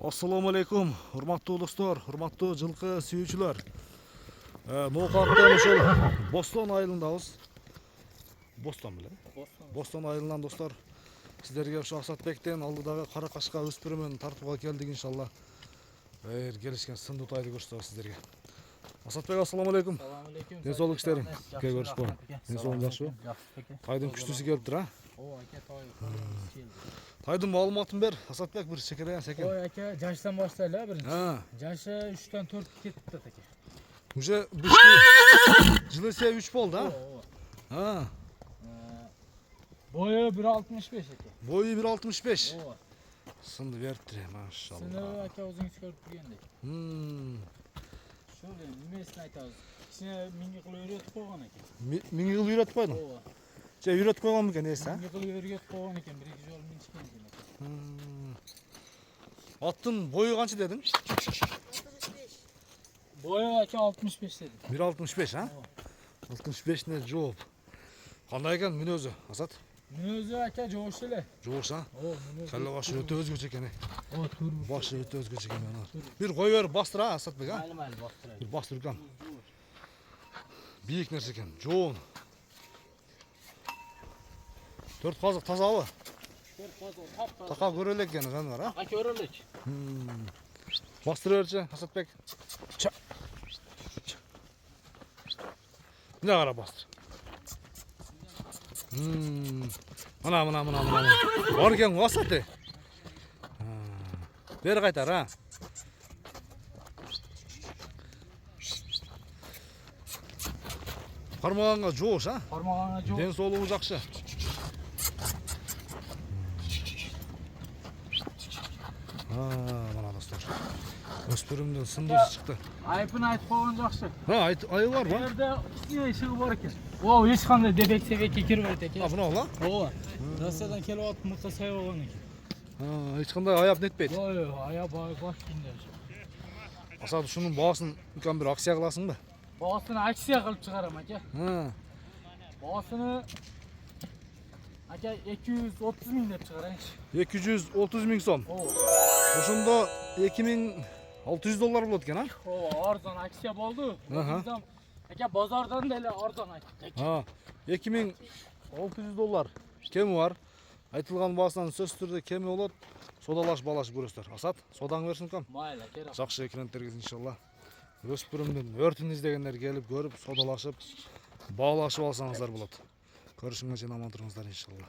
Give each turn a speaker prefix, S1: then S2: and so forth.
S1: Assalamu alaikum, hurmatlı dostlar, hurmatlı жылқы сүйүүчүлөр. Ноокаттан ошол Бостон айылындабыз. Бостон беле? Бостон айылынан достор, сиздерге ошо Асатбектен алдыдагы кара кашка өспүрүмүн тартууга келдик иншалла. Келишкен сынды утайды көрсөтөбүз сиздерге. Асатбек, ассаламу алейкум.
S2: Assalamu alaikum.
S1: Ден соолук иштериң. Көрүшпө. Ден соолуң жакшыбы? Тайдын күчтүүсү келиптир, а?
S2: Оо, ака тай.
S1: Тайдын маалыматын бер, Асатбек, бир секерен секен.
S2: Ой, ака, жаштан баштайлы, биринчи. Жашы 3-төн 4 кетипти, ака.
S1: Уже жылысе 3 болду, а?
S2: Boyu 1.65 aka.
S1: Boyu 1.65.
S2: Оо.
S1: Сынды бериптир, машалла.
S2: Сыны ака өзүңүз көрүп тургандай. Şöyle nimesini aytабыз. İçine mingi kılı öğretip koygan eken.
S1: Mingi kıl үйрөтүп койдуң?
S2: Ооба.
S1: Же үйрөтүп койгон экен эси, а?
S2: Mingi kılı öğretip koygan eken, bir iki жол минишкен экен.
S1: Аттын бою канча дедиң?
S2: Boyu aka 65 dedim.
S1: 1.65, а? 65 жооп. Кандай экен мүнөзү, Асат?
S2: Minözü aka жоğuş ele.
S1: Жоош, а?
S2: Oo, minözü.
S1: Калла башы өтө өзгөчө экен.
S2: Oo, turmuş.
S1: Башы өтө өзгөчө экен анар. Бир кой берип бастыр, а, Асатбек, а?
S2: Maylı maylı bastırayım.
S1: Бир бастыр үлкөн. Бийик нерсе экен, жоон. 4 казык тазабы? Така көрө элек экен жаныбар, а?
S2: Aka örülük.
S1: Бастыра берчи, Асатбек. Мына кара бастыр. Мына. Бар экен Асат. Бери кайтар, а? Кармаганга жоош, а?
S2: Parmağına жоğuş.
S1: Ден соолугу жакшы. Мына достор. Өспүрүмдүн сындысы чыкты.
S2: Ayıpını ayıp koygan жақсы.
S1: Айы бар ба?
S2: Жерде кичине ишиги бар экен. О, эч кандай дебек себекке кирбейт экен.
S1: Мына ола?
S2: Ооба. Россиядан келип атып мыкта сай болгон экен.
S1: Эч кандай аяп нетпейт.
S2: Ой, ая бай баш киндер.
S1: Асат ушунун баасын үлкөн бир акция кыласыңбы?
S2: Баасыны акция кылып чыгарам ака. Баасыны ака 230 миң деп чыгарайынчы.
S1: 230 миң сом.
S2: Ооба.
S1: Ошондо 2600 доллар болот экен, а?
S2: Ооба, арзан акция болду. Ака базардан деле арзан айттык.
S1: 2600 доллар. Кеми бар? Айтылган баасынан сөзсүз түрдө кеми болот. Содалашып балашып көрөсүздөр. Асат, содаңы берсин кам.
S2: Майла, керек.
S1: Жакшы клиенттерге иншалла. Өспүрүмдүн өртүн издегендер келип көрүп, содалашып, баалашып алсаңыздар болот. Көрүшүңөрчө аман туруңуздар иншалла.